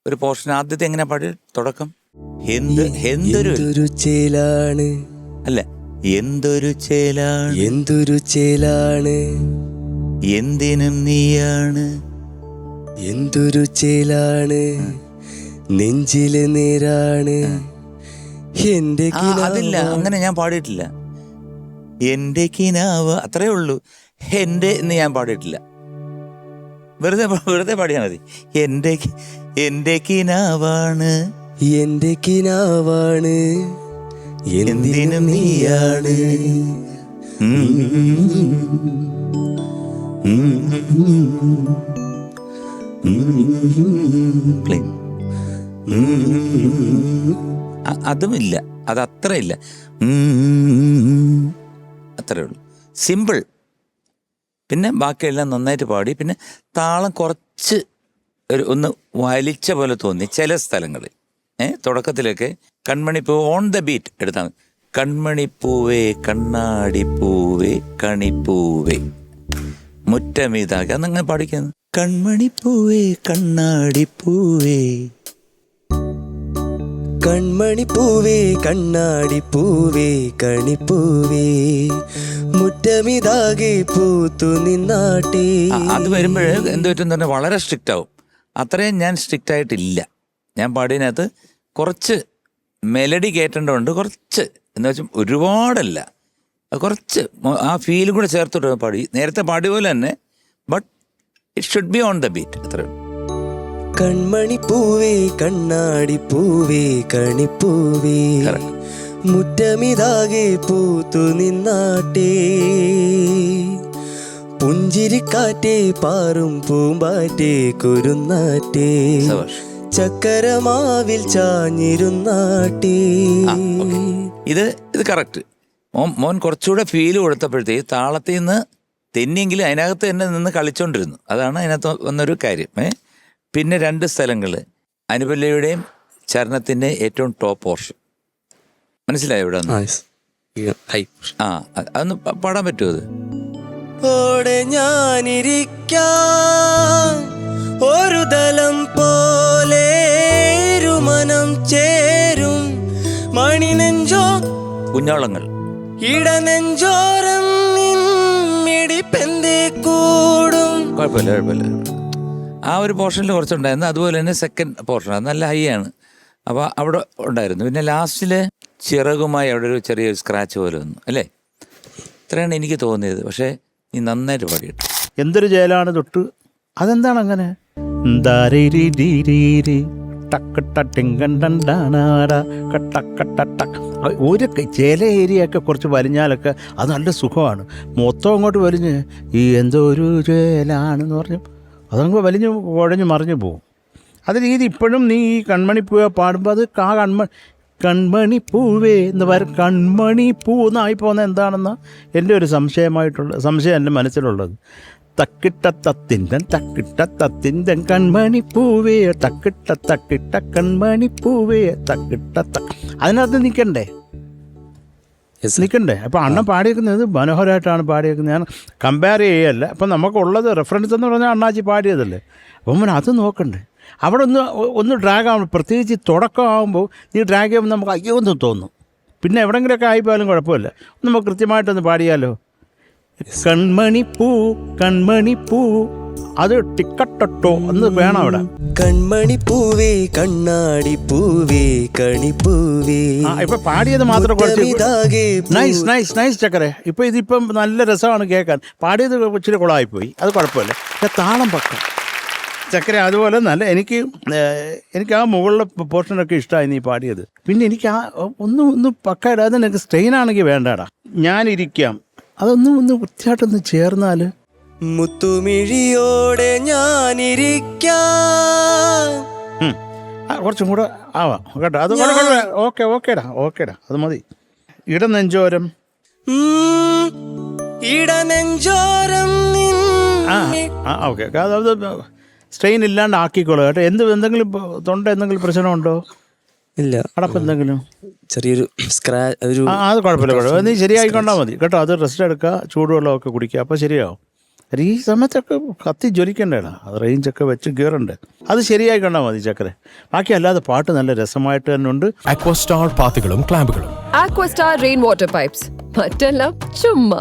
ഒരു പോർഷൻ ആദ്യത്തെ എങ്ങനെ പാടി തുടക്കം? എന്തൊരു ചേലാണ്, അല്ല, എന്തൊരു ചേലാണ്, എന്തൊരു ചേലാണ്, എന്തിനും നീയാണ്, എന്തൊരു ചേലാണ്, നെഞ്ചില് നേരാണ് എന്റെ അതില്ല, അങ്ങനെ ഞാൻ പാടിയിട്ടില്ല. എന്റെ കിനാവ് അത്രേ ഉള്ളൂ. എന്റെ എന്ന് ഞാൻ പാടിയിട്ടില്ല. വെറുതെ പാടിയാൽ മതി. എന്റെ കിനാവാണ്, എന്റെ കിനാവാണ്, എന്തിനും നീയാണ്. അതുമില്ല, അതത്ര ഇല്ല, അത്രേ ഉള്ളൂ. സിമ്പിൾ. പിന്നെ ബാക്കിയെല്ലാം നന്നായിട്ട് പാടി. പിന്നെ താളം കുറച്ച് ഒന്ന് വലിച്ച പോലെ തോന്നി ചില സ്ഥലങ്ങളിൽ. തുടക്കത്തിലൊക്കെ കൺമണിപ്പൂ ഓൺ ദ ബീറ്റ് എടുത്താൽ മതി. കൺമണിപ്പൂവേ കണ്ണാടിപ്പൂവേ കണിപ്പൂവേ മുറ്റമിതാകെ അന്നങ്ങനെ പാടിക്കുന്നു. കൺമണിപ്പൂവേ കണ്ണാടിപ്പൂവേ, കൺമണിപ്പൂവേ കണ്ണാടിപ്പൂവേ കണിപ്പൂവേ മുറ്റമിതാകെ പൂത്തു നിന്നാട്ടേ. അത് വരുമ്പോഴേ എന്ത് പറ്റും പറഞ്ഞാൽ വളരെ സ്ട്രിക്റ്റ് ആവും. അത്രയും ഞാൻ സ്ട്രിക്റ്റ് ആയിട്ടില്ല. ഞാൻ പാടിയതിനകത്ത് കുറച്ച് മെലഡി കയറ്റേണ്ടതുണ്ട്, കുറച്ച് എന്ന് വെച്ചാൽ ഒരുപാടല്ല, കുറച്ച് ആ ഫീലും കൂടെ ചേർത്തിട്ട് പാടി. നേരത്തെ പാടിയ പോലെ തന്നെ, but it should be on the beat. അത്രയും. കൺമണിപ്പൂവേ കണ്ണാടിപ്പൂവേ കണിപ്പൂവേ മുറ്റമിതാകെ പൂത്തു നിന്നാട്ടേ. പുഞ്ചിരിക്കാറ്റേ പാറും പൂമ്പാറ്റേ കുരുന്നാറ്റേ ചക്കരമാവിൽ ചാഞ്ഞിരുന്നാട്ടേ. ഇത് കറക്റ്റ്. മോൻ കുറച്ചുകൂടെ ഫീല് കൊടുത്തപ്പോഴത്തേക്ക് താളത്തിൽ നിന്ന് തെന്നിയെങ്കിലും അതിനകത്ത് തന്നെ നിന്ന് കളിച്ചോണ്ടിരുന്നു. അതാണ് അതിനകത്ത് വന്നൊരു കാര്യം. പിന്നെ 2 സ്ഥലങ്ങൾ അനുപല്ലയുടെയും ചരണത്തിൻ്റെ ഏറ്റവും ടോപ്പ് പോർഷൻ മനസ്സിലായോ? ഇവിടെ അതൊന്ന് പാടാൻ പറ്റുമോ? അത് ഓടെ ഞാനിരിക്കാം ഒരു തലം പോലെ മനം ചേരും മണിനെഞ്ചോ കുഞ്ഞോളങ്ങൾ ഇടനെഞ്ചോരം മിടിപ്പെന്തേ കൂടും. കുഴപ്പമില്ല. ആ ഒരു പോർഷനിൽ കുറച്ചുണ്ടായിരുന്നു. അതുപോലെ തന്നെ സെക്കൻഡ് പോർഷൻ അത് നല്ല ഹൈ ആണ്. അപ്പോൾ അവിടെ ഉണ്ടായിരുന്നു. പിന്നെ ലാസ്റ്റിൽ ചിറകുമായി അവിടെ ഒരു ചെറിയൊരു സ്ക്രാച്ച് പോലെ വന്നു, അല്ലേ? ഇത്രയാണ് എനിക്ക് തോന്നിയത്. പക്ഷേ നീ നന്നായിട്ട് പാടിയിട്ട്. എന്തൊരു ജയിലാണ് തൊട്ട്. അതെന്താണ് അങ്ങനെ? ഒരു ചില ഏരിയയൊക്കെ കുറച്ച് വലിഞ്ഞാലൊക്കെ അത് നല്ല സുഖമാണ്. മൊത്തം അങ്ങോട്ട് വലിഞ്ഞ് ഈ എന്തോ ഒരു ജയിലാണെന്ന് പറഞ്ഞു അതങ്ങ് വലിഞ്ഞ് കുഴഞ്ഞ് മറിഞ്ഞു പോകും. അത് രീതി ഇപ്പോഴും നീ ഈ കൺമണിപ്പൂവെ പാടുമ്പോൾ അത് കൺമണിപ്പൂവേ എന്ന് പറയും. കൺമണിപ്പൂ എന്നായി പോകുന്നത് എന്താണെന്ന് എൻ്റെ ഒരു സംശയം എൻ്റെ മനസ്സിലുള്ളത്. തക്കിട്ട കൺമണിപ്പൂവേ തക്കിട്ട കൺമണിപ്പൂവേ അതിനകത്ത് നിൽക്കണ്ടേ? അപ്പോൾ അണ്ണൻ പാടിയേക്കുന്നത് മനോഹരമായിട്ടാണ് പാടിയേക്കുന്നത്. ഞാൻ കമ്പയർ ചെയ്യല്ല. അപ്പം നമുക്കുള്ളത് റെഫറൻസ് എന്ന് പറഞ്ഞാൽ അണ്ണാച്ചി പാടിയതല്ലേ. അപ്പം അത് നോക്കണ്ടേ? അവിടെ ഒന്ന് ഡ്രാഗ് ആകുമ്പോൾ, പ്രത്യേകിച്ച് തുടക്കമാകുമ്പോൾ നീ ഡ്രാഗ് ചെയ്യുമ്പോൾ നമുക്ക് അയ്യോ എന്ന് തോന്നും. പിന്നെ എവിടെയെങ്കിലുമൊക്കെ ആയിപ്പോയാലും കുഴപ്പമില്ല. നമുക്ക് കൃത്യമായിട്ടൊന്ന് പാടിയാലോ? കൺമണിപ്പൂ അത് ടിക്കട്ടോ എന്ന് വേണം അവിടെ. കൺമണിപ്പൂവേ കണ്ണാടിപ്പൂവേ കണിപ്പൂവേ. ഇപ്പൊ പാടിയത് മാത്രം നൈസ് ചക്കരെ. ഇതിപ്പം നല്ല രസമാണ് കേൾക്കാൻ. പാടിയത് ഇച്ചിരി കുളമായിപ്പോയി, അത് കുഴപ്പമില്ല. താളം പക്കം ചക്കര. അതുപോലെ നല്ല എനിക്ക് ആ മുകളിലെ പോർഷനൊക്കെ ഇഷ്ടമായി നീ പാടിയത്. പിന്നെ എനിക്ക് ഒന്ന് പക്ക ഇടാതെ എനിക്ക് സ്ട്രെയിൻ ആണെങ്കിൽ വേണ്ടാടാ. ഞാനിരിക്കാം അതൊന്ന് വൃത്തിയായിട്ടൊന്ന് ചേർന്നാൽ. മുത്തുമിഴിയോടെ ഞാനിരിക്കാം. കുറച്ചും കൂടെ ആവാം കേട്ടോ. അത് ഓക്കേടാ അത് മതി. ഇടനെഞ്ചോരം ഓക്കെ. അത് സ്ട്രെയിൻ ഇല്ലാണ്ട് ആക്കിക്കോളൂ കേട്ടോ. എന്തെങ്കിലും തൊണ്ട എന്തെങ്കിലും പ്രശ്നമുണ്ടോ? ഇല്ല. അടപ്പ് എന്തെങ്കിലും ചെറിയൊരു അത് കുഴപ്പമില്ല. നീ ശരിയായിക്കൊണ്ടാൽ മതി കേട്ടോ. അത് റെസ്റ്റ് എടുക്കുക, ചൂടുവെള്ളമൊക്കെ കുടിക്കുക, അപ്പോൾ ശരിയാവും. ഈ സമയത്തൊക്കെ കത്തി ജ്വലിക്കണ്ടേടാ, അത് റേഞ്ചൊക്കെ വെച്ച് കയറണ്ടേ. അത് ശരിയായി കണ്ടാൽ മതി ചക്കരെ. ബാക്കി അല്ലാതെ പാട്ട് നല്ല രസമായിട്ട് തന്നെ ഉണ്ട്. അക്വസ്റ്റാർ പാത്തുകളും ക്ലാമ്പുകളും Aquastar rainwater pipes. മറ്റെല്ലാം ചുമ്മാ.